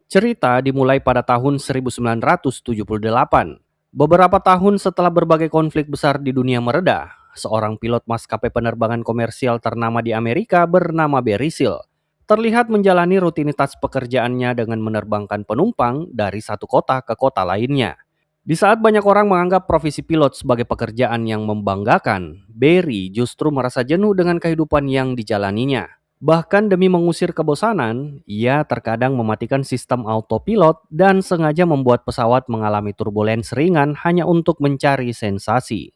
Cerita dimulai pada tahun 1978. Beberapa tahun setelah berbagai konflik besar di dunia mereda, seorang pilot maskapai penerbangan komersial ternama di Amerika bernama Barry Seal terlihat menjalani rutinitas pekerjaannya dengan menerbangkan penumpang dari satu kota ke kota lainnya. Di saat banyak orang menganggap profesi pilot sebagai pekerjaan yang membanggakan, Barry justru merasa jenuh dengan kehidupan yang dijalaninya. Bahkan demi mengusir kebosanan, ia terkadang mematikan sistem autopilot dan sengaja membuat pesawat mengalami turbulensi ringan hanya untuk mencari sensasi.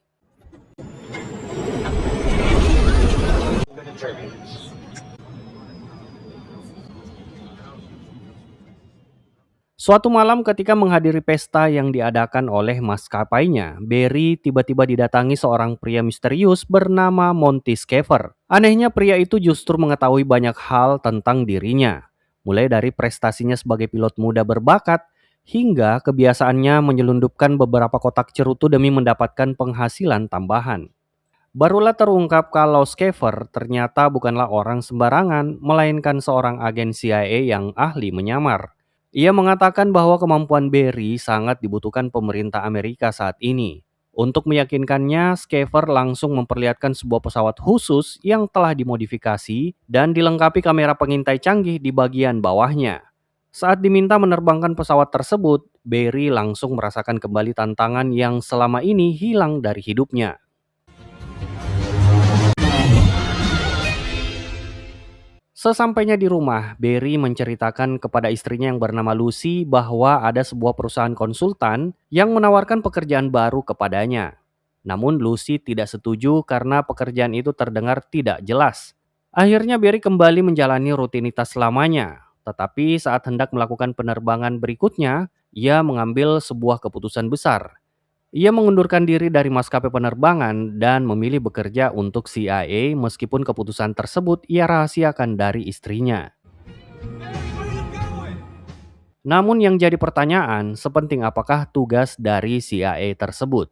Suatu malam ketika menghadiri pesta yang diadakan oleh maskapainya, Barry tiba-tiba didatangi seorang pria misterius bernama Monty Schaefer. Anehnya pria itu justru mengetahui banyak hal tentang dirinya, mulai dari prestasinya sebagai pilot muda berbakat, hingga kebiasaannya menyelundupkan beberapa kotak cerutu demi mendapatkan penghasilan tambahan. Barulah terungkap kalau Schaefer ternyata bukanlah orang sembarangan, melainkan seorang agen CIA yang ahli menyamar. Ia mengatakan bahwa kemampuan Barry sangat dibutuhkan pemerintah Amerika saat ini. Untuk meyakinkannya, Schaefer langsung memperlihatkan sebuah pesawat khusus yang telah dimodifikasi dan dilengkapi kamera pengintai canggih di bagian bawahnya. Saat diminta menerbangkan pesawat tersebut, Barry langsung merasakan kembali tantangan yang selama ini hilang dari hidupnya. Sesampainya di rumah, Barry menceritakan kepada istrinya yang bernama Lucy bahwa ada sebuah perusahaan konsultan yang menawarkan pekerjaan baru kepadanya. Namun Lucy tidak setuju karena pekerjaan itu terdengar tidak jelas. Akhirnya Barry kembali menjalani rutinitas lamanya. Tetapi saat hendak melakukan penerbangan berikutnya, ia mengambil sebuah keputusan besar. Ia mengundurkan diri dari maskapai penerbangan dan memilih bekerja untuk CIA meskipun keputusan tersebut ia rahasiakan dari istrinya. Namun yang jadi pertanyaan, sepenting apakah tugas dari CIA tersebut?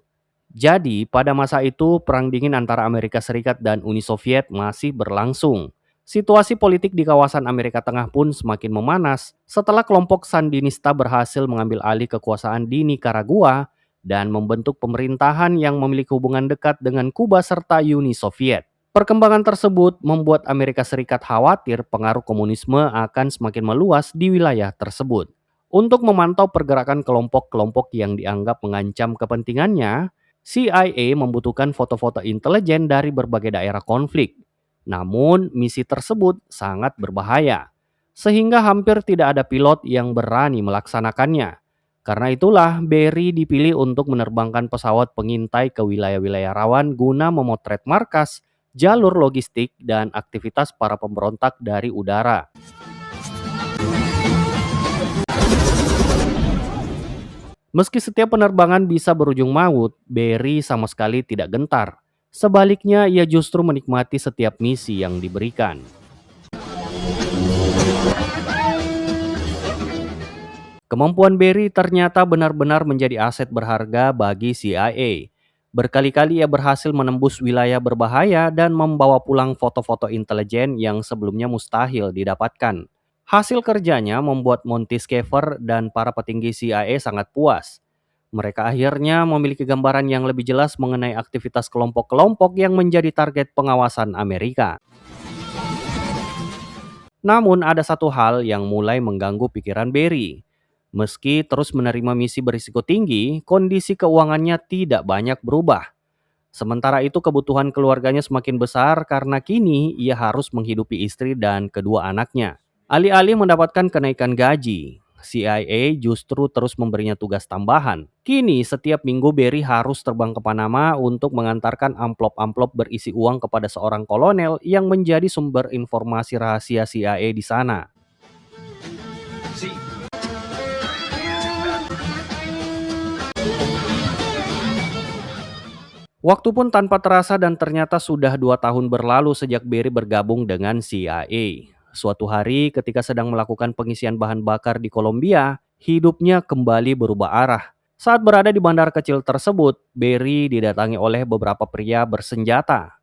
Jadi, pada masa itu perang dingin antara Amerika Serikat dan Uni Soviet masih berlangsung. Situasi politik di kawasan Amerika Tengah pun semakin memanas setelah kelompok Sandinista berhasil mengambil alih kekuasaan di Nicaragua dan membentuk pemerintahan yang memiliki hubungan dekat dengan Kuba serta Uni Soviet. Perkembangan tersebut membuat Amerika Serikat khawatir pengaruh komunisme akan semakin meluas di wilayah tersebut. Untuk memantau pergerakan kelompok-kelompok yang dianggap mengancam kepentingannya, CIA membutuhkan foto-foto intelijen dari berbagai daerah konflik. Namun, misi tersebut sangat berbahaya, sehingga hampir tidak ada pilot yang berani melaksanakannya. Karena itulah, Barry dipilih untuk menerbangkan pesawat pengintai ke wilayah-wilayah rawan guna memotret markas, jalur logistik, dan aktivitas para pemberontak dari udara. Meski setiap penerbangan bisa berujung maut, Barry sama sekali tidak gentar. Sebaliknya, ia justru menikmati setiap misi yang diberikan. Kemampuan Barry ternyata benar-benar menjadi aset berharga bagi CIA. Berkali-kali ia berhasil menembus wilayah berbahaya dan membawa pulang foto-foto intelijen yang sebelumnya mustahil didapatkan. Hasil kerjanya membuat Monty Schaefer dan para petinggi CIA sangat puas. Mereka akhirnya memiliki gambaran yang lebih jelas mengenai aktivitas kelompok-kelompok yang menjadi target pengawasan Amerika. Namun ada satu hal yang mulai mengganggu pikiran Barry. Meski terus menerima misi berisiko tinggi, kondisi keuangannya tidak banyak berubah. Sementara itu kebutuhan keluarganya semakin besar karena kini ia harus menghidupi istri dan kedua anaknya. Alih-alih mendapatkan kenaikan gaji, CIA justru terus memberinya tugas tambahan. Kini setiap minggu Barry harus terbang ke Panama untuk mengantarkan amplop-amplop berisi uang kepada seorang kolonel yang menjadi sumber informasi rahasia CIA di sana. Waktu pun tanpa terasa dan ternyata sudah 2 tahun berlalu sejak Barry bergabung dengan CIA. Suatu hari ketika sedang melakukan pengisian bahan bakar di Kolombia, hidupnya kembali berubah arah. Saat berada di bandar kecil tersebut, Barry didatangi oleh beberapa pria bersenjata.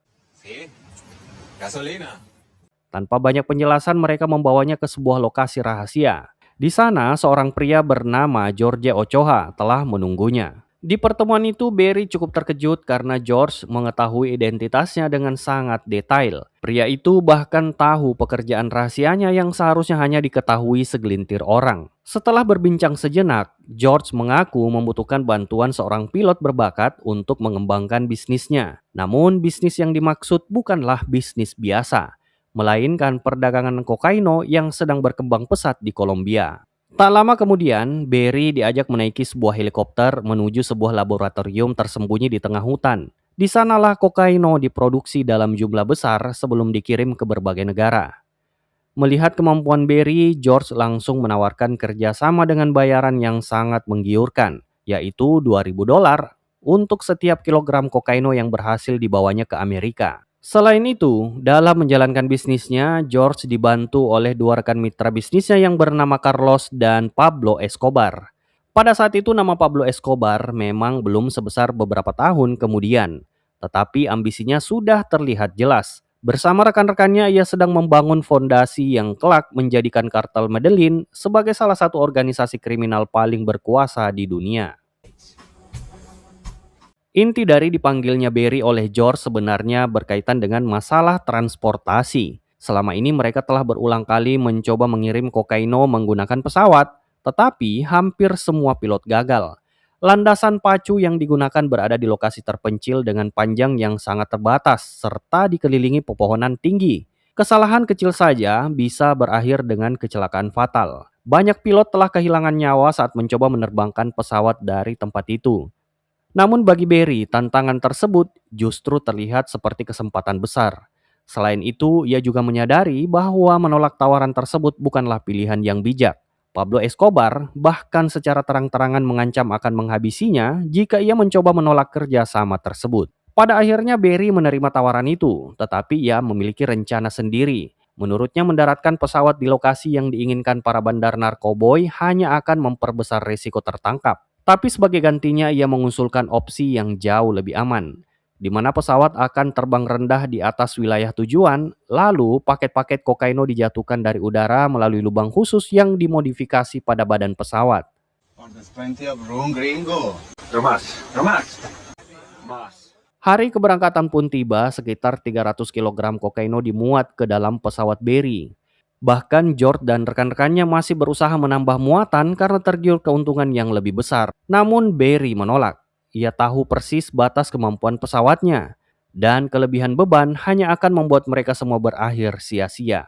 Tanpa banyak penjelasan mereka membawanya ke sebuah lokasi rahasia. Di sana, seorang pria bernama George Ochoa telah menunggunya. Di pertemuan itu, Barry cukup terkejut karena George mengetahui identitasnya dengan sangat detail. Pria itu bahkan tahu pekerjaan rahasianya yang seharusnya hanya diketahui segelintir orang. Setelah berbincang sejenak, George mengaku membutuhkan bantuan seorang pilot berbakat untuk mengembangkan bisnisnya. Namun, bisnis yang dimaksud bukanlah bisnis biasa, melainkan perdagangan kokaino yang sedang berkembang pesat di Kolombia. Tak lama kemudian, Barry diajak menaiki sebuah helikopter menuju sebuah laboratorium tersembunyi di tengah hutan. Di sanalah kokaino diproduksi dalam jumlah besar sebelum dikirim ke berbagai negara. Melihat kemampuan Barry, George langsung menawarkan kerjasama dengan bayaran yang sangat menggiurkan, yaitu $2.000 untuk setiap kilogram kokaino yang berhasil dibawanya ke Amerika. Selain itu, dalam menjalankan bisnisnya, George dibantu oleh dua rekan mitra bisnisnya yang bernama Carlos dan Pablo Escobar. Pada saat itu nama Pablo Escobar memang belum sebesar beberapa tahun kemudian, tetapi ambisinya sudah terlihat jelas. Bersama rekan-rekannya, ia sedang membangun fondasi yang kelak menjadikan kartel Medellin sebagai salah satu organisasi kriminal paling berkuasa di dunia. Inti dari dipanggilnya Barry oleh George sebenarnya berkaitan dengan masalah transportasi. Selama ini mereka telah berulang kali mencoba mengirim kokaino menggunakan pesawat, tetapi hampir semua pilot gagal. Landasan pacu yang digunakan berada di lokasi terpencil dengan panjang yang sangat terbatas, serta dikelilingi pepohonan tinggi. Kesalahan kecil saja bisa berakhir dengan kecelakaan fatal. Banyak pilot telah kehilangan nyawa saat mencoba menerbangkan pesawat dari tempat itu. Namun bagi Barry, tantangan tersebut justru terlihat seperti kesempatan besar. Selain itu, ia juga menyadari bahwa menolak tawaran tersebut bukanlah pilihan yang bijak. Pablo Escobar bahkan secara terang-terangan mengancam akan menghabisinya jika ia mencoba menolak kerjasama tersebut. Pada akhirnya Barry menerima tawaran itu, tetapi ia memiliki rencana sendiri. Menurutnya mendaratkan pesawat di lokasi yang diinginkan para bandar narkoboy hanya akan memperbesar risiko tertangkap. Tapi sebagai gantinya ia mengusulkan opsi yang jauh lebih aman, di mana pesawat akan terbang rendah di atas wilayah tujuan, lalu paket-paket kokaino dijatuhkan dari udara melalui lubang khusus yang dimodifikasi pada badan pesawat. Hari keberangkatan pun tiba, sekitar 300 kg kokaino dimuat ke dalam pesawat Barry. Bahkan George dan rekan-rekannya masih berusaha menambah muatan karena tergiur keuntungan yang lebih besar. Namun Barry menolak. Ia tahu persis batas kemampuan pesawatnya, dan kelebihan beban hanya akan membuat mereka semua berakhir sia-sia.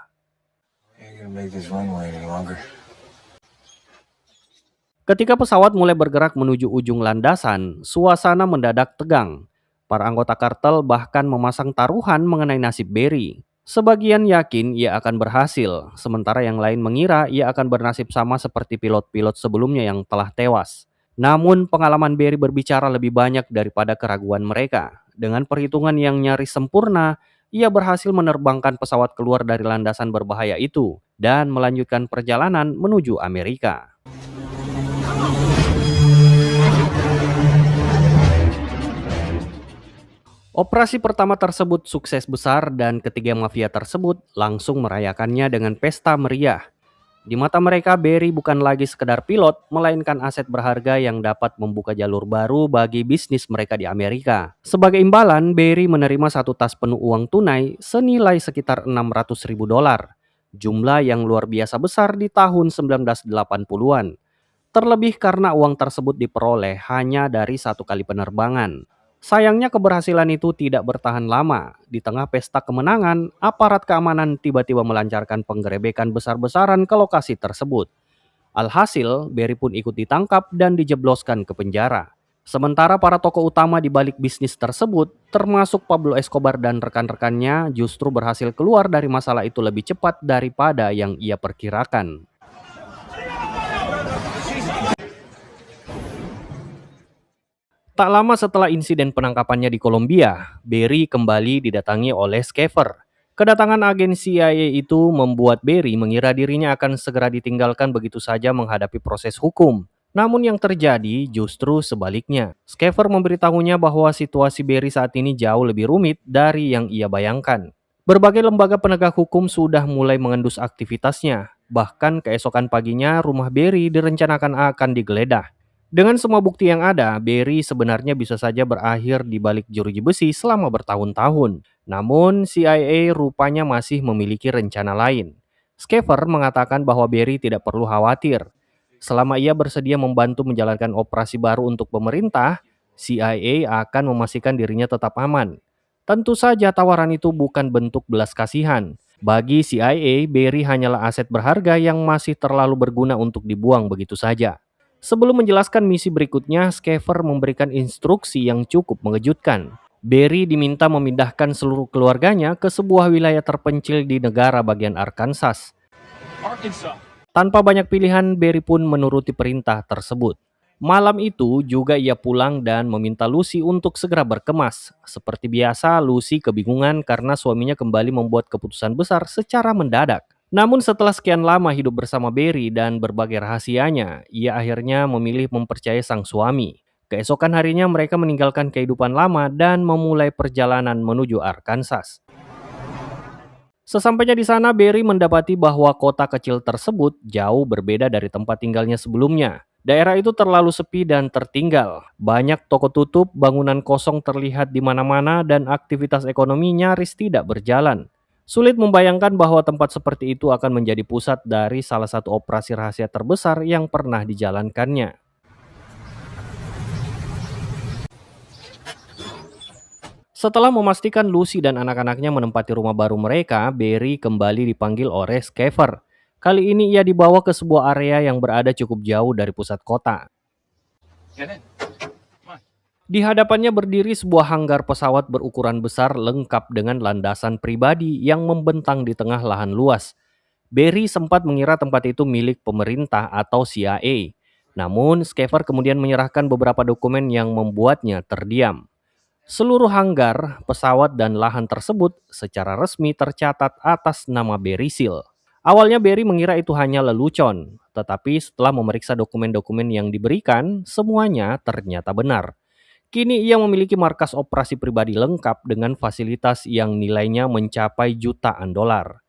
Ketika pesawat mulai bergerak menuju ujung landasan, suasana mendadak tegang. Para anggota kartel bahkan memasang taruhan mengenai nasib Barry. Sebagian yakin ia akan berhasil, sementara yang lain mengira ia akan bernasib sama seperti pilot-pilot sebelumnya yang telah tewas. Namun pengalaman Barry berbicara lebih banyak daripada keraguan mereka. Dengan perhitungan yang nyaris sempurna, ia berhasil menerbangkan pesawat keluar dari landasan berbahaya itu dan melanjutkan perjalanan menuju Amerika. Operasi pertama tersebut sukses besar dan ketiga mafia tersebut langsung merayakannya dengan pesta meriah. Di mata mereka, Barry bukan lagi sekedar pilot, melainkan aset berharga yang dapat membuka jalur baru bagi bisnis mereka di Amerika. Sebagai imbalan, Barry menerima satu tas penuh uang tunai senilai sekitar $600.000. Jumlah yang luar biasa besar di tahun 1980-an. Terlebih karena uang tersebut diperoleh hanya dari satu kali penerbangan. Sayangnya keberhasilan itu tidak bertahan lama. Di tengah pesta kemenangan, aparat keamanan tiba-tiba melancarkan penggerebekan besar-besaran ke lokasi tersebut. Alhasil, Barry pun ikut ditangkap dan dijebloskan ke penjara. Sementara para tokoh utama di balik bisnis tersebut, termasuk Pablo Escobar dan rekan-rekannya, justru berhasil keluar dari masalah itu lebih cepat daripada yang ia perkirakan. Tak lama setelah insiden penangkapannya di Kolombia, Barry kembali didatangi oleh Schaeffer. Kedatangan agen CIA itu membuat Barry mengira dirinya akan segera ditinggalkan begitu saja menghadapi proses hukum. Namun yang terjadi justru sebaliknya. Schaeffer memberitahunya bahwa situasi Barry saat ini jauh lebih rumit dari yang ia bayangkan. Berbagai lembaga penegak hukum sudah mulai mengendus aktivitasnya, Bahkan keesokan paginya rumah Berry direncanakan akan digeledah. Dengan semua bukti yang ada, Berry sebenarnya bisa saja berakhir di balik jeruji besi selama bertahun-tahun. Namun, CIA rupanya masih memiliki rencana lain. Schaefer mengatakan bahwa Berry tidak perlu khawatir. Selama ia bersedia membantu menjalankan operasi baru untuk pemerintah, CIA akan memastikan dirinya tetap aman. Tentu saja tawaran itu bukan bentuk belas kasihan. Bagi CIA, Berry hanyalah aset berharga yang masih terlalu berguna untuk dibuang begitu saja. Sebelum menjelaskan misi berikutnya, Schaefer memberikan instruksi yang cukup mengejutkan. Berry diminta memindahkan seluruh keluarganya ke sebuah wilayah terpencil di negara bagian Arkansas. Tanpa banyak pilihan, Berry pun menuruti perintah tersebut. Malam itu juga ia pulang dan meminta Lucy untuk segera berkemas. Seperti biasa, Lucy kebingungan karena suaminya kembali membuat keputusan besar secara mendadak. Namun setelah sekian lama hidup bersama Berry dan berbagai rahasianya, ia akhirnya memilih mempercayai sang suami. Keesokan harinya mereka meninggalkan kehidupan lama dan memulai perjalanan menuju Arkansas. Sesampainya di sana, Berry mendapati bahwa kota kecil tersebut jauh berbeda dari tempat tinggalnya sebelumnya. Daerah itu terlalu sepi dan tertinggal. Banyak toko tutup, bangunan kosong terlihat di mana-mana, dan aktivitas ekonomi nyaris tidak berjalan. Sulit membayangkan bahwa tempat seperti itu akan menjadi pusat dari salah satu operasi rahasia terbesar yang pernah dijalankannya. Setelah memastikan Lucy dan anak-anaknya menempati rumah baru mereka, Berry kembali dipanggil oleh Schaefer. Kali ini ia dibawa ke sebuah area yang berada cukup jauh dari pusat kota. Di hadapannya berdiri sebuah hanggar pesawat berukuran besar lengkap dengan landasan pribadi yang membentang di tengah lahan luas. Berry sempat mengira tempat itu milik pemerintah atau CIA. Namun, Schaefer kemudian menyerahkan beberapa dokumen yang membuatnya terdiam. Seluruh hanggar, pesawat, dan lahan tersebut secara resmi tercatat atas nama Berry Seal. Awalnya Berry mengira itu hanya lelucon, tetapi setelah memeriksa dokumen-dokumen yang diberikan, semuanya ternyata benar. Kini ia memiliki markas operasi pribadi lengkap dengan fasilitas yang nilainya mencapai jutaan dolar.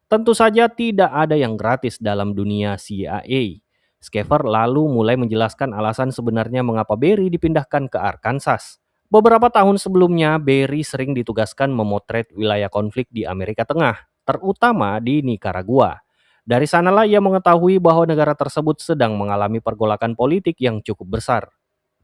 Tentu saja tidak ada yang gratis dalam dunia CIA. Schaefer lalu mulai menjelaskan alasan sebenarnya mengapa Berry dipindahkan ke Arkansas. Beberapa tahun sebelumnya, Berry sering ditugaskan memotret wilayah konflik di Amerika Tengah, terutama di Nicaragua. Dari sanalah ia mengetahui bahwa negara tersebut sedang mengalami pergolakan politik yang cukup besar.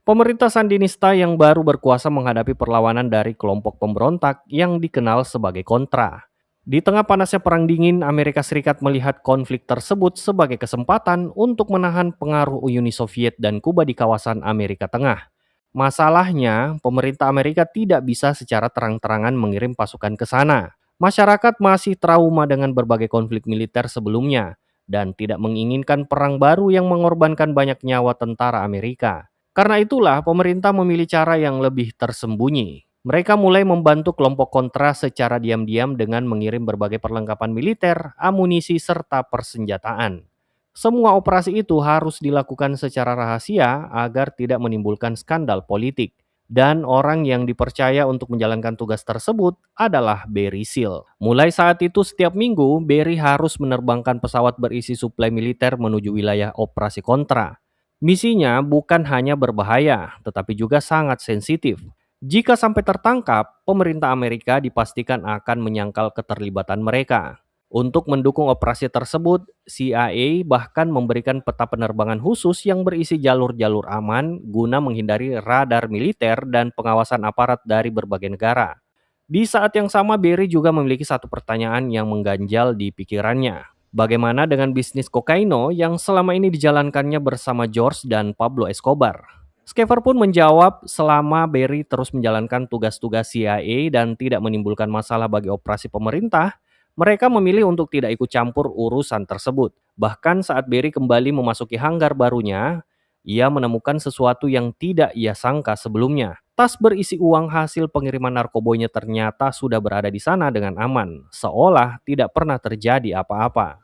Pemerintah Sandinista yang baru berkuasa menghadapi perlawanan dari kelompok pemberontak yang dikenal sebagai Kontra. Di tengah panasnya Perang Dingin, Amerika Serikat melihat konflik tersebut sebagai kesempatan untuk menahan pengaruh Uni Soviet dan Kuba di kawasan Amerika Tengah. Masalahnya, pemerintah Amerika tidak bisa secara terang-terangan mengirim pasukan ke sana. Masyarakat masih trauma dengan berbagai konflik militer sebelumnya dan tidak menginginkan perang baru yang mengorbankan banyak nyawa tentara Amerika. Karena itulah pemerintah memilih cara yang lebih tersembunyi. Mereka mulai membantu kelompok kontra secara diam-diam dengan mengirim berbagai perlengkapan militer, amunisi, serta persenjataan. Semua operasi itu harus dilakukan secara rahasia agar tidak menimbulkan skandal politik. Dan orang yang dipercaya untuk menjalankan tugas tersebut adalah Berry Seal. Mulai saat itu setiap minggu, Berry harus menerbangkan pesawat berisi suplai militer menuju wilayah operasi kontra. Misinya bukan hanya berbahaya, tetapi juga sangat sensitif. Jika sampai tertangkap, pemerintah Amerika dipastikan akan menyangkal keterlibatan mereka. Untuk mendukung operasi tersebut, CIA bahkan memberikan peta penerbangan khusus yang berisi jalur-jalur aman guna menghindari radar militer dan pengawasan aparat dari berbagai negara. Di saat yang sama, Berry juga memiliki satu pertanyaan yang mengganjal di pikirannya. Bagaimana dengan bisnis kokaino yang selama ini dijalankannya bersama George dan Pablo Escobar? Schaefer pun menjawab, selama Berry terus menjalankan tugas-tugas CIA dan tidak menimbulkan masalah bagi operasi pemerintah, mereka memilih untuk tidak ikut campur urusan tersebut. Bahkan saat Berry kembali memasuki hanggar barunya, ia menemukan sesuatu yang tidak ia sangka sebelumnya. Tas berisi uang hasil pengiriman narkobonya ternyata sudah berada di sana dengan aman, seolah tidak pernah terjadi apa-apa.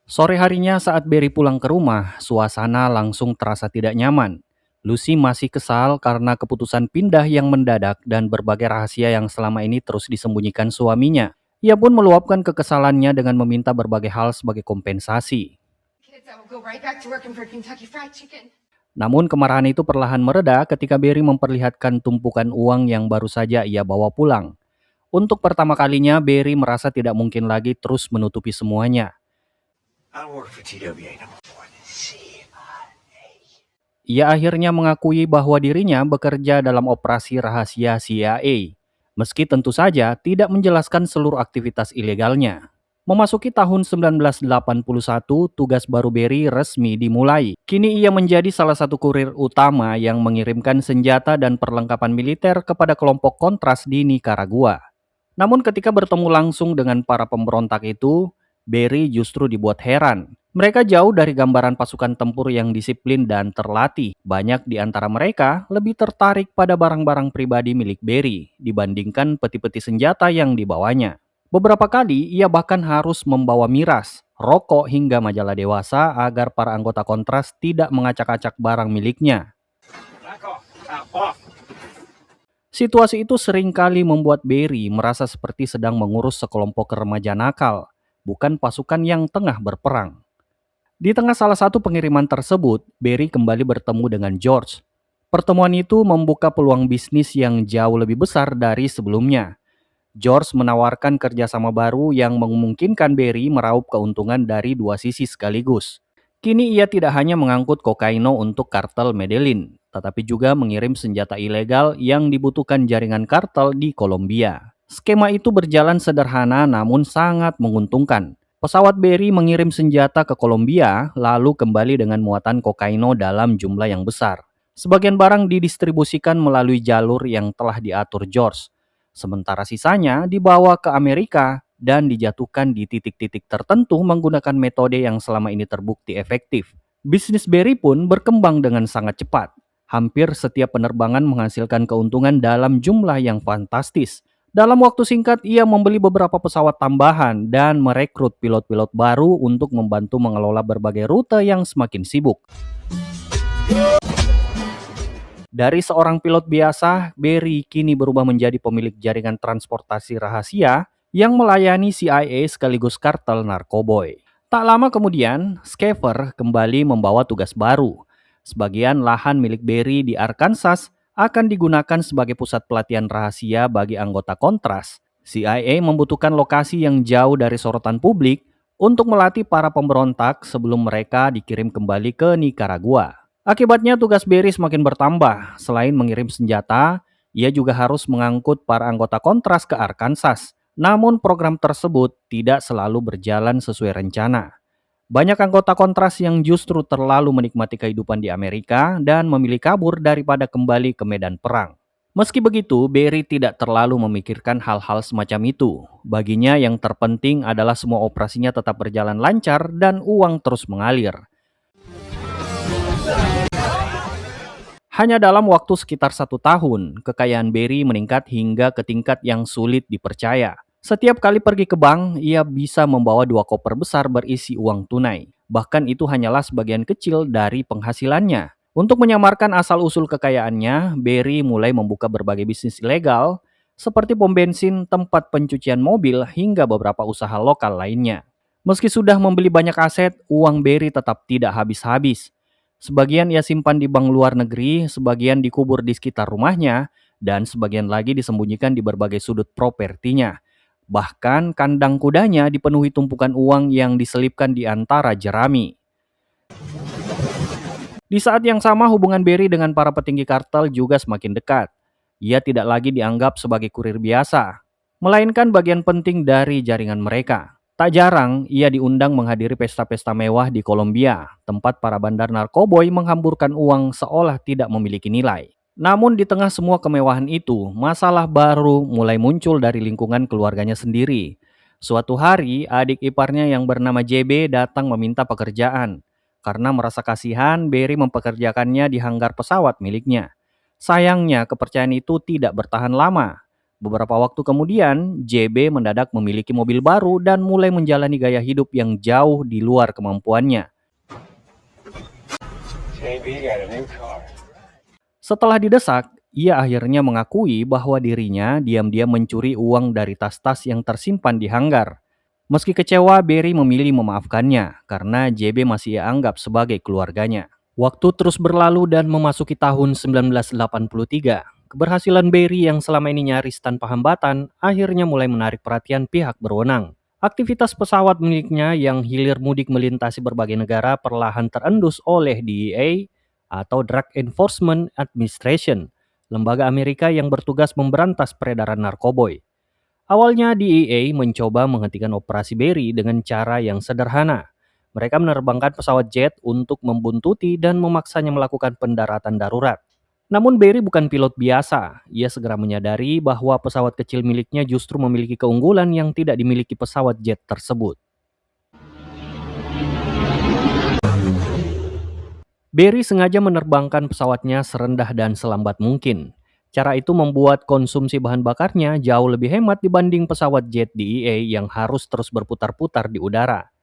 Sore harinya saat Berry pulang ke rumah, suasana langsung terasa tidak nyaman. Lucy masih kesal karena keputusan pindah yang mendadak dan berbagai rahasia yang selama ini terus disembunyikan suaminya. Ia pun meluapkan kekesalannya dengan meminta berbagai hal sebagai kompensasi. Namun kemarahan itu perlahan mereda ketika Barry memperlihatkan tumpukan uang yang baru saja ia bawa pulang. Untuk pertama kalinya, Barry merasa tidak mungkin lagi terus menutupi semuanya. Ia akhirnya mengakui bahwa dirinya bekerja dalam operasi rahasia CIA, meski tentu saja tidak menjelaskan seluruh aktivitas ilegalnya. Memasuki tahun 1981, tugas baru Barry resmi dimulai. Kini ia menjadi salah satu kurir utama yang mengirimkan senjata dan perlengkapan militer kepada kelompok Kontras di Nicaragua. Namun ketika bertemu langsung dengan para pemberontak itu, Barry justru dibuat heran. Mereka jauh dari gambaran pasukan tempur yang disiplin dan terlatih. Banyak di antara mereka lebih tertarik pada barang-barang pribadi milik Barry dibandingkan peti-peti senjata yang dibawanya. Beberapa kali ia bahkan harus membawa miras, rokok hingga majalah dewasa agar para anggota Kontras tidak mengacak-acak barang miliknya. Situasi itu seringkali membuat Barry merasa seperti sedang mengurus sekelompok remaja nakal, bukan pasukan yang tengah berperang. Di tengah salah satu pengiriman tersebut, Barry kembali bertemu dengan George. Pertemuan itu membuka peluang bisnis yang jauh lebih besar dari sebelumnya. George menawarkan kerjasama baru yang memungkinkan Barry meraup keuntungan dari dua sisi sekaligus. Kini ia tidak hanya mengangkut kokaino untuk kartel Medellin, tetapi juga mengirim senjata ilegal yang dibutuhkan jaringan kartel di Kolombia. Skema itu berjalan sederhana namun sangat menguntungkan. Pesawat Barry mengirim senjata ke Kolombia, lalu kembali dengan muatan kokaino dalam jumlah yang besar. Sebagian barang didistribusikan melalui jalur yang telah diatur George, sementara sisanya dibawa ke Amerika dan dijatuhkan di titik-titik tertentu menggunakan metode yang selama ini terbukti efektif. Bisnis Barry pun berkembang dengan sangat cepat. Hampir setiap penerbangan menghasilkan keuntungan dalam jumlah yang fantastis. Dalam waktu singkat, ia membeli beberapa pesawat tambahan dan merekrut pilot-pilot baru untuk membantu mengelola berbagai rute yang semakin sibuk. Dari seorang pilot biasa, Barry kini berubah menjadi pemilik jaringan transportasi rahasia yang melayani CIA sekaligus kartel narkoboy. Tak lama kemudian, Schaefer kembali membawa tugas baru. Sebagian lahan milik Barry di Arkansas akan digunakan sebagai pusat pelatihan rahasia bagi anggota Kontras. CIA membutuhkan lokasi yang jauh dari sorotan publik untuk melatih para pemberontak sebelum mereka dikirim kembali ke Nicaragua. Akibatnya tugas Barry semakin bertambah. Selain mengirim senjata, ia juga harus mengangkut para anggota Kontras ke Arkansas. Namun program tersebut tidak selalu berjalan sesuai rencana. Banyak anggota Kontras yang justru terlalu menikmati kehidupan di Amerika dan memilih kabur daripada kembali ke medan perang. Meski begitu, Barry tidak terlalu memikirkan hal-hal semacam itu. Baginya yang terpenting adalah semua operasinya tetap berjalan lancar dan uang terus mengalir. Hanya dalam waktu sekitar 1 tahun, kekayaan Barry meningkat hingga ke tingkat yang sulit dipercaya. Setiap kali pergi ke bank, ia bisa membawa 2 koper besar berisi uang tunai. Bahkan itu hanyalah sebagian kecil dari penghasilannya. Untuk menyamarkan asal-usul kekayaannya, Barry mulai membuka berbagai bisnis ilegal, seperti pom bensin, tempat pencucian mobil, hingga beberapa usaha lokal lainnya. Meski sudah membeli banyak aset, uang Barry tetap tidak habis-habis. Sebagian ia simpan di bank luar negeri, sebagian dikubur di sekitar rumahnya, dan sebagian lagi disembunyikan di berbagai sudut propertinya. Bahkan kandang kudanya dipenuhi tumpukan uang yang diselipkan di antara jerami. Di saat yang sama, hubungan Barry dengan para petinggi kartel juga semakin dekat. Ia tidak lagi dianggap sebagai kurir biasa, melainkan bagian penting dari jaringan mereka. Tak jarang, ia diundang menghadiri pesta-pesta mewah di Kolombia, tempat para bandar narkoboy menghamburkan uang seolah tidak memiliki nilai. Namun di tengah semua kemewahan itu, masalah baru mulai muncul dari lingkungan keluarganya sendiri. Suatu hari, adik iparnya yang bernama JB datang meminta pekerjaan. Karena merasa kasihan, Barry mempekerjakannya di hanggar pesawat miliknya. Sayangnya, kepercayaan itu tidak bertahan lama. Beberapa waktu kemudian, JB mendadak memiliki mobil baru dan mulai menjalani gaya hidup yang jauh di luar kemampuannya. Setelah didesak, Ia akhirnya mengakui bahwa dirinya diam-diam mencuri uang dari tas-tas yang tersimpan di hanggar. Meski kecewa, Berry memilih memaafkannya karena JB masih ia anggap sebagai keluarganya. Waktu terus berlalu dan memasuki tahun 1983, keberhasilan Berry yang selama ini nyaris tanpa hambatan akhirnya mulai menarik perhatian pihak berwenang. Aktivitas pesawat miliknya yang hilir mudik melintasi berbagai negara perlahan terendus oleh DEA atau Drug Enforcement Administration, lembaga Amerika yang bertugas memberantas peredaran narkoboy. Awalnya DEA mencoba menghentikan operasi Berry dengan cara yang sederhana. Mereka menerbangkan pesawat jet untuk membuntuti dan memaksanya melakukan pendaratan darurat. Namun Berry bukan pilot biasa. Ia segera menyadari bahwa pesawat kecil miliknya justru memiliki keunggulan yang tidak dimiliki pesawat jet tersebut. Berry sengaja menerbangkan pesawatnya serendah dan selambat mungkin. Cara itu membuat konsumsi bahan bakarnya jauh lebih hemat dibanding pesawat jet DEA yang harus terus berputar-putar di udara.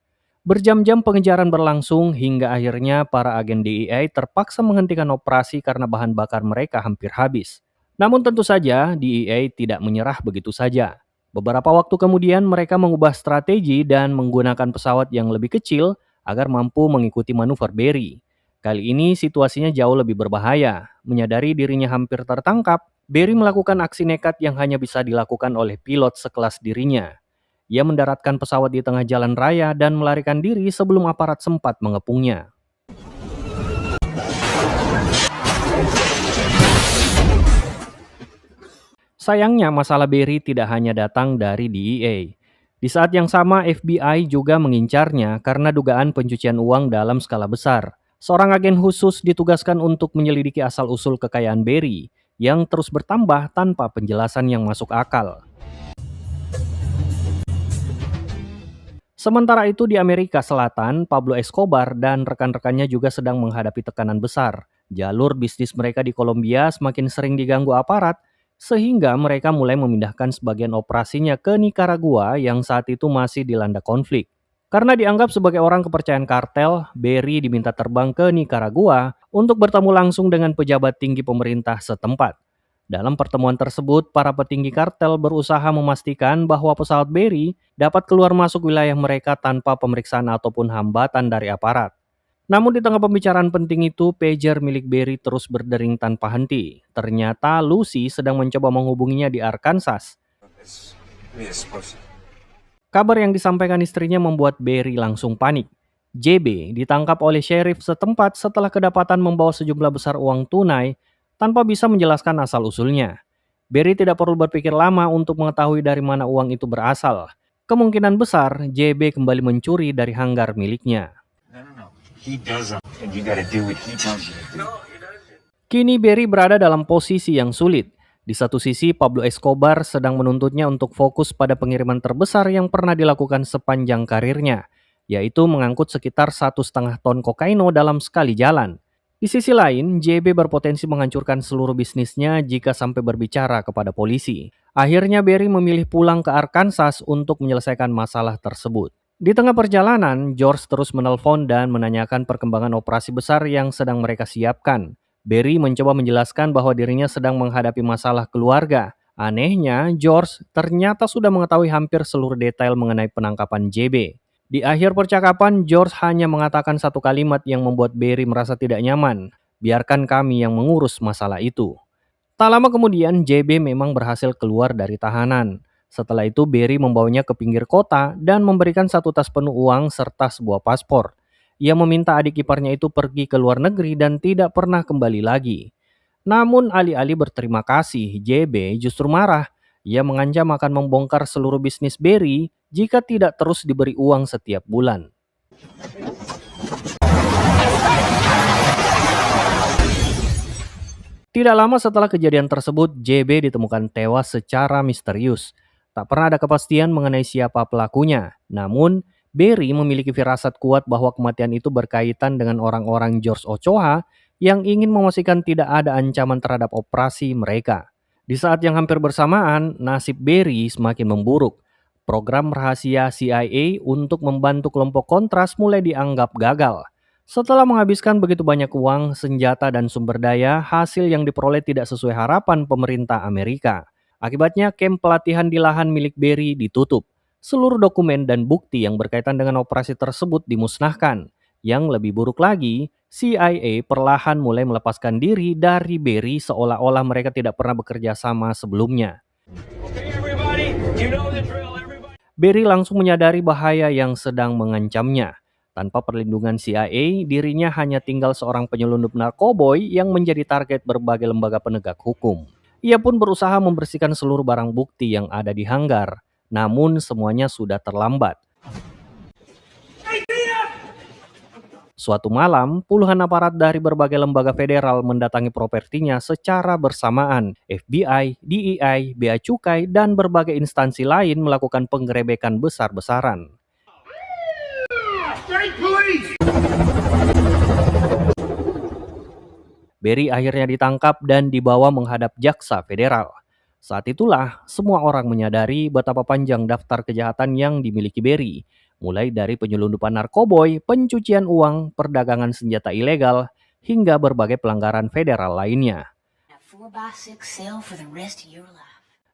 Berjam-jam pengejaran berlangsung hingga akhirnya para agen DEA terpaksa menghentikan operasi karena bahan bakar mereka hampir habis. Namun tentu saja DEA tidak menyerah begitu saja. Beberapa waktu kemudian mereka mengubah strategi dan menggunakan pesawat yang lebih kecil agar mampu mengikuti manuver Berry. Kali ini situasinya jauh lebih berbahaya. Menyadari dirinya hampir tertangkap, Berry melakukan aksi nekat yang hanya bisa dilakukan oleh pilot sekelas dirinya. Ia mendaratkan pesawat di tengah jalan raya dan melarikan diri sebelum aparat sempat mengepungnya. Sayangnya masalah Berry tidak hanya datang dari DEA. Di saat yang sama FBI juga mengincarnya karena dugaan pencucian uang dalam skala besar. Seorang agen khusus ditugaskan untuk menyelidiki asal-usul kekayaan Berry yang terus bertambah tanpa penjelasan yang masuk akal. Sementara itu di Amerika Selatan, Pablo Escobar dan rekan-rekannya juga sedang menghadapi tekanan besar. Jalur bisnis mereka di Kolombia semakin sering diganggu aparat, sehingga mereka mulai memindahkan sebagian operasinya ke Nicaragua yang saat itu masih dilanda konflik. Karena dianggap sebagai orang kepercayaan kartel, Berry diminta terbang ke Nicaragua untuk bertemu langsung dengan pejabat tinggi pemerintah setempat. Dalam pertemuan tersebut, para petinggi kartel berusaha memastikan bahwa pesawat Berry dapat keluar masuk wilayah mereka tanpa pemeriksaan ataupun hambatan dari aparat. Namun di tengah pembicaraan penting itu, pager milik Berry terus berdering tanpa henti. Ternyata Lucy sedang mencoba menghubunginya di Arkansas. Kabar yang disampaikan istrinya membuat Berry langsung panik. JB ditangkap oleh sheriff setempat setelah kedapatan membawa sejumlah besar uang tunai tanpa bisa menjelaskan asal-usulnya. Berry tidak perlu berpikir lama untuk mengetahui dari mana uang itu berasal. Kemungkinan besar JB kembali mencuri dari hanggar miliknya. Kini Berry berada dalam posisi yang sulit. Di satu sisi, Pablo Escobar sedang menuntutnya untuk fokus pada pengiriman terbesar yang pernah dilakukan sepanjang karirnya, yaitu mengangkut sekitar 1,5 ton kokaino dalam sekali jalan. Di sisi lain, JB berpotensi menghancurkan seluruh bisnisnya jika sampai berbicara kepada polisi. Akhirnya Berry memilih pulang ke Arkansas untuk menyelesaikan masalah tersebut. Di tengah perjalanan, George terus menelpon dan menanyakan perkembangan operasi besar yang sedang mereka siapkan. Berry mencoba menjelaskan bahwa dirinya sedang menghadapi masalah keluarga. Anehnya, George ternyata sudah mengetahui hampir seluruh detail mengenai penangkapan JB. Di akhir percakapan, George hanya mengatakan satu kalimat yang membuat Berry merasa tidak nyaman. Biarkan kami yang mengurus masalah itu. Tak lama kemudian, JB memang berhasil keluar dari tahanan. Setelah itu, Berry membawanya ke pinggir kota dan memberikan satu tas penuh uang serta sebuah paspor. Ia meminta adik iparnya itu pergi ke luar negeri dan tidak pernah kembali lagi. Namun alih-alih berterima kasih, JB justru marah. Ia mengancam akan membongkar seluruh bisnis Berry jika tidak terus diberi uang setiap bulan. Tidak lama setelah kejadian tersebut, JB ditemukan tewas secara misterius. Tak pernah ada kepastian mengenai siapa pelakunya. Namun, Berry memiliki firasat kuat bahwa kematian itu berkaitan dengan orang-orang George Ochoa yang ingin memastikan tidak ada ancaman terhadap operasi mereka. Di saat yang hampir bersamaan, nasib Berry semakin memburuk. Program rahasia CIA untuk membantu kelompok kontras mulai dianggap gagal. Setelah menghabiskan begitu banyak uang, senjata, dan sumber daya, hasil yang diperoleh tidak sesuai harapan pemerintah Amerika. Akibatnya, kamp pelatihan di lahan milik Berry ditutup. Seluruh dokumen dan bukti yang berkaitan dengan operasi tersebut dimusnahkan. Yang lebih buruk lagi, CIA perlahan mulai melepaskan diri dari Berry seolah-olah mereka tidak pernah bekerja sama sebelumnya. Berry langsung menyadari bahaya yang sedang mengancamnya. Tanpa perlindungan CIA, dirinya hanya tinggal seorang penyelundup narkoboy yang menjadi target berbagai lembaga penegak hukum. Ia pun berusaha membersihkan seluruh barang bukti yang ada di hanggar, namun semuanya sudah terlambat. Suatu malam, puluhan aparat dari berbagai lembaga federal mendatangi propertinya secara bersamaan. FBI, DEI, Bea Cukai, dan berbagai instansi lain melakukan penggerebekan besar-besaran. Berry akhirnya ditangkap dan dibawa menghadap jaksa federal. Saat itulah, semua orang menyadari betapa panjang daftar kejahatan yang dimiliki Berry, mulai dari penyelundupan narkoboy, pencucian uang, perdagangan senjata ilegal, hingga berbagai pelanggaran federal lainnya.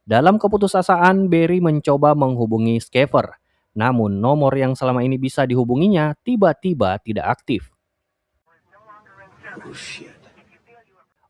Dalam keputusasaan, Berry mencoba menghubungi Schaefer, namun nomor yang selama ini bisa dihubunginya tiba-tiba tidak aktif.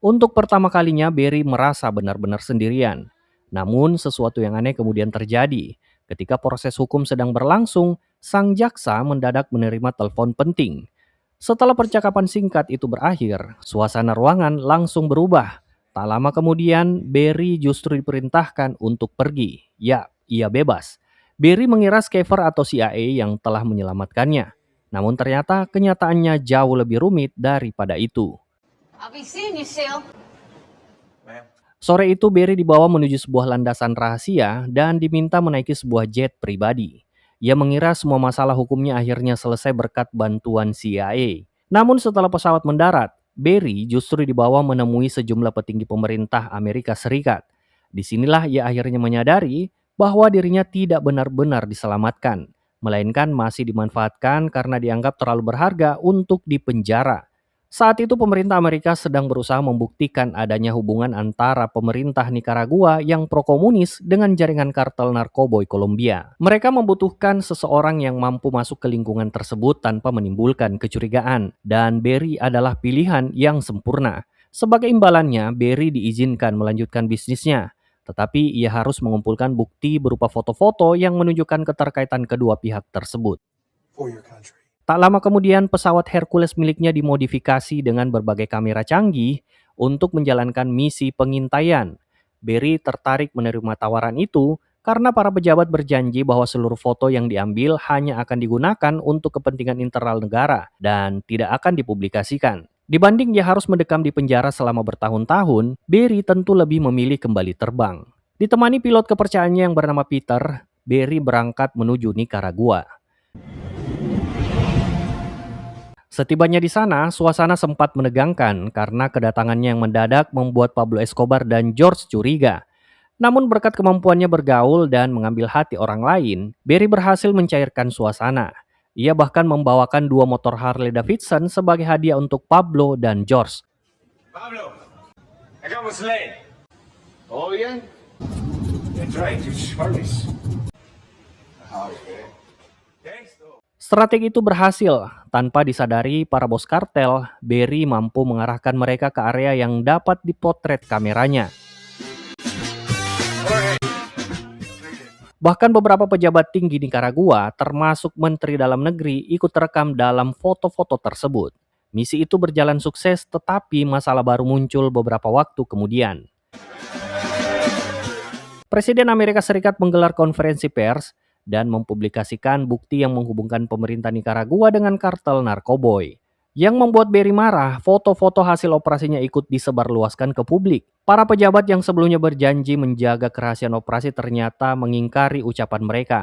Untuk pertama kalinya, Berry merasa benar-benar sendirian. Namun, sesuatu yang aneh kemudian terjadi. Ketika proses hukum sedang berlangsung, sang jaksa mendadak menerima telepon penting. Setelah percakapan singkat itu berakhir, suasana ruangan langsung berubah. Tak lama kemudian, Berry justru diperintahkan untuk pergi. Ya, ia bebas. Berry mengira Schaefer atau CIA yang telah menyelamatkannya. Namun ternyata kenyataannya jauh lebih rumit daripada itu. Sore itu Berry dibawa menuju sebuah landasan rahasia dan diminta menaiki sebuah jet pribadi. Ia mengira semua masalah hukumnya akhirnya selesai berkat bantuan CIA. Namun setelah pesawat mendarat, Berry justru dibawa menemui sejumlah petinggi pemerintah Amerika Serikat. Disinilah ia akhirnya menyadari bahwa dirinya tidak benar-benar diselamatkan, melainkan masih dimanfaatkan karena dianggap terlalu berharga untuk dipenjara. Saat itu pemerintah Amerika sedang berusaha membuktikan adanya hubungan antara pemerintah Nicaragua yang pro-komunis dengan jaringan kartel narkoboy Kolombia. Mereka membutuhkan seseorang yang mampu masuk ke lingkungan tersebut tanpa menimbulkan kecurigaan, dan Berry adalah pilihan yang sempurna. Sebagai imbalannya, Berry diizinkan melanjutkan bisnisnya, tetapi ia harus mengumpulkan bukti berupa foto-foto yang menunjukkan keterkaitan kedua pihak tersebut. Tak lama kemudian, pesawat Hercules miliknya dimodifikasi dengan berbagai kamera canggih untuk menjalankan misi pengintaian. Berry tertarik menerima tawaran itu karena para pejabat berjanji bahwa seluruh foto yang diambil hanya akan digunakan untuk kepentingan internal negara dan tidak akan dipublikasikan. Dibanding ia harus mendekam di penjara selama bertahun-tahun, Berry tentu lebih memilih kembali terbang. Ditemani pilot kepercayaannya yang bernama Peter, Berry berangkat menuju Nicaragua. Setibanya di sana, suasana sempat menegangkan karena kedatangannya yang mendadak membuat Pablo Escobar dan George curiga. Namun berkat kemampuannya bergaul dan mengambil hati orang lain, Berry berhasil mencairkan suasana. Ia bahkan membawakan dua motor Harley Davidson sebagai hadiah untuk Pablo dan George. Pablo, acá vamos Lane. ¿Todo bien? That's right, it's Harleys. Okay. Strategi itu berhasil. Tanpa disadari para bos kartel, Berry mampu mengarahkan mereka ke area yang dapat dipotret kameranya. Bahkan beberapa pejabat tinggi Nicaragua, termasuk Menteri Dalam Negeri, ikut terekam dalam foto-foto tersebut. Misi itu berjalan sukses, tetapi masalah baru muncul beberapa waktu kemudian. Presiden Amerika Serikat menggelar konferensi pers dan mempublikasikan bukti yang menghubungkan pemerintah Nicaragua dengan kartel narkoboy. Yang membuat Berry marah, foto-foto hasil operasinya ikut disebarluaskan ke publik. Para pejabat yang sebelumnya berjanji menjaga kerahasiaan operasi ternyata mengingkari ucapan mereka.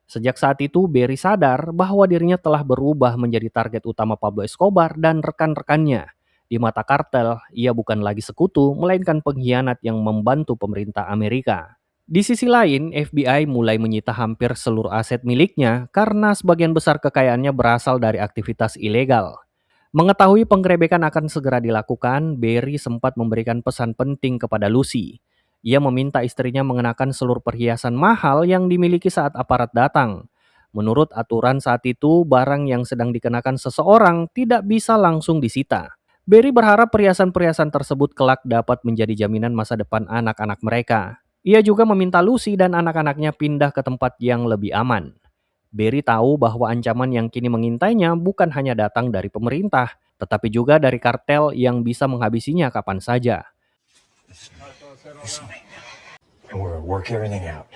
Sejak saat itu, Berry sadar bahwa dirinya telah berubah menjadi target utama Pablo Escobar dan rekan-rekannya. Di mata kartel, ia bukan lagi sekutu, melainkan pengkhianat yang membantu pemerintah Amerika. Di sisi lain, FBI mulai menyita hampir seluruh aset miliknya karena sebagian besar kekayaannya berasal dari aktivitas ilegal. Mengetahui penggerebekan akan segera dilakukan, Barry sempat memberikan pesan penting kepada Lucy. Ia meminta istrinya mengenakan seluruh perhiasan mahal yang dimiliki saat aparat datang. Menurut aturan saat itu, barang yang sedang dikenakan seseorang tidak bisa langsung disita. Barry berharap perhiasan-perhiasan tersebut kelak dapat menjadi jaminan masa depan anak-anak mereka. Ia juga meminta Lucy dan anak-anaknya pindah ke tempat yang lebih aman. Barry tahu bahwa ancaman yang kini mengintainya bukan hanya datang dari pemerintah, tetapi juga dari kartel yang bisa menghabisinya kapan saja. Listen to me. And we'll work everything out.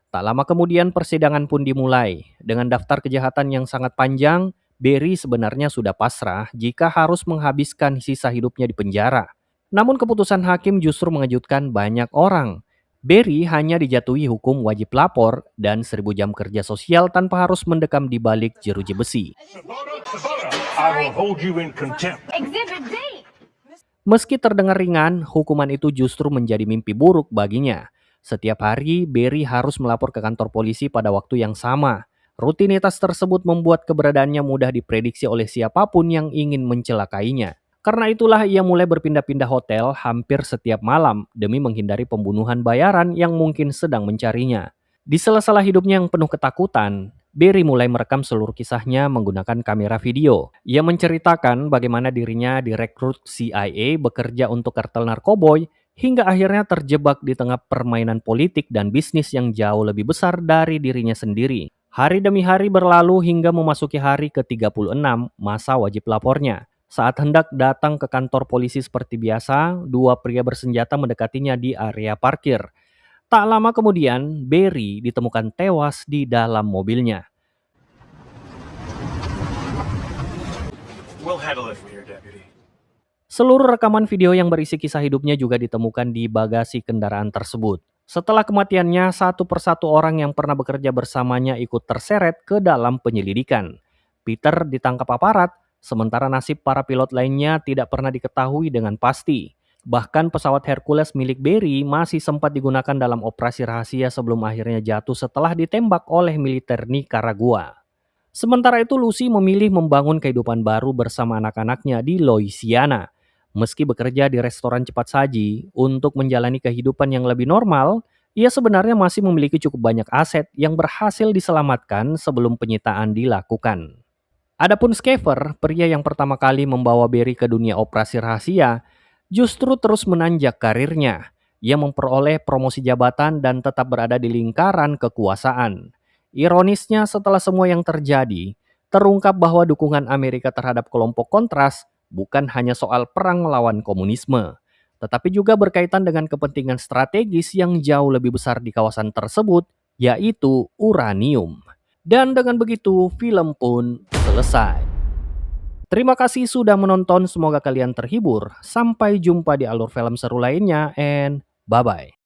Tak lama kemudian persidangan pun dimulai. Dengan daftar kejahatan yang sangat panjang, Barry sebenarnya sudah pasrah jika harus menghabiskan sisa hidupnya di penjara. Namun keputusan hakim justru mengejutkan banyak orang. Barry hanya dijatuhi hukum wajib lapor dan 1.000 jam kerja sosial tanpa harus mendekam di balik jeruji besi. I will hold you in contempt. Exhibit D. Meski terdengar ringan, hukuman itu justru menjadi mimpi buruk baginya. Setiap hari, Barry harus melapor ke kantor polisi pada waktu yang sama. Rutinitas tersebut membuat keberadaannya mudah diprediksi oleh siapapun yang ingin mencelakainya. Karena itulah ia mulai berpindah-pindah hotel hampir setiap malam demi menghindari pembunuhan bayaran yang mungkin sedang mencarinya. Di sela-sela hidupnya yang penuh ketakutan, Barry mulai merekam seluruh kisahnya menggunakan kamera video. Ia menceritakan bagaimana dirinya direkrut CIA bekerja untuk kartel narkoboy hingga akhirnya terjebak di tengah permainan politik dan bisnis yang jauh lebih besar dari dirinya sendiri. Hari demi hari berlalu hingga memasuki hari ke-36 masa wajib lapornya. Saat hendak datang ke kantor polisi seperti biasa, dua pria bersenjata mendekatinya di area parkir. Tak lama kemudian, Barry ditemukan tewas di dalam mobilnya. We'll handle it from here, Deputy. Seluruh rekaman video yang berisi kisah hidupnya juga ditemukan di bagasi kendaraan tersebut. Setelah kematiannya, satu persatu orang yang pernah bekerja bersamanya ikut terseret ke dalam penyelidikan. Peter ditangkap aparat, sementara nasib para pilot lainnya tidak pernah diketahui dengan pasti. Bahkan pesawat Hercules milik Barry masih sempat digunakan dalam operasi rahasia sebelum akhirnya jatuh setelah ditembak oleh militer Nicaragua. Sementara itu Lucy memilih membangun kehidupan baru bersama anak-anaknya di Louisiana. Meski bekerja di restoran cepat saji untuk menjalani kehidupan yang lebih normal, ia sebenarnya masih memiliki cukup banyak aset yang berhasil diselamatkan sebelum penyitaan dilakukan. Adapun Schaefer, pria yang pertama kali membawa Barry ke dunia operasi rahasia, justru terus menanjak karirnya. Ia memperoleh promosi jabatan dan tetap berada di lingkaran kekuasaan. Ironisnya setelah semua yang terjadi, terungkap bahwa dukungan Amerika terhadap kelompok kontras bukan hanya soal perang melawan komunisme, tetapi juga berkaitan dengan kepentingan strategis yang jauh lebih besar di kawasan tersebut, yaitu uranium. Dan dengan begitu, film pun selesai. Terima kasih sudah menonton, semoga kalian terhibur. Sampai jumpa di alur film seru lainnya, and bye-bye.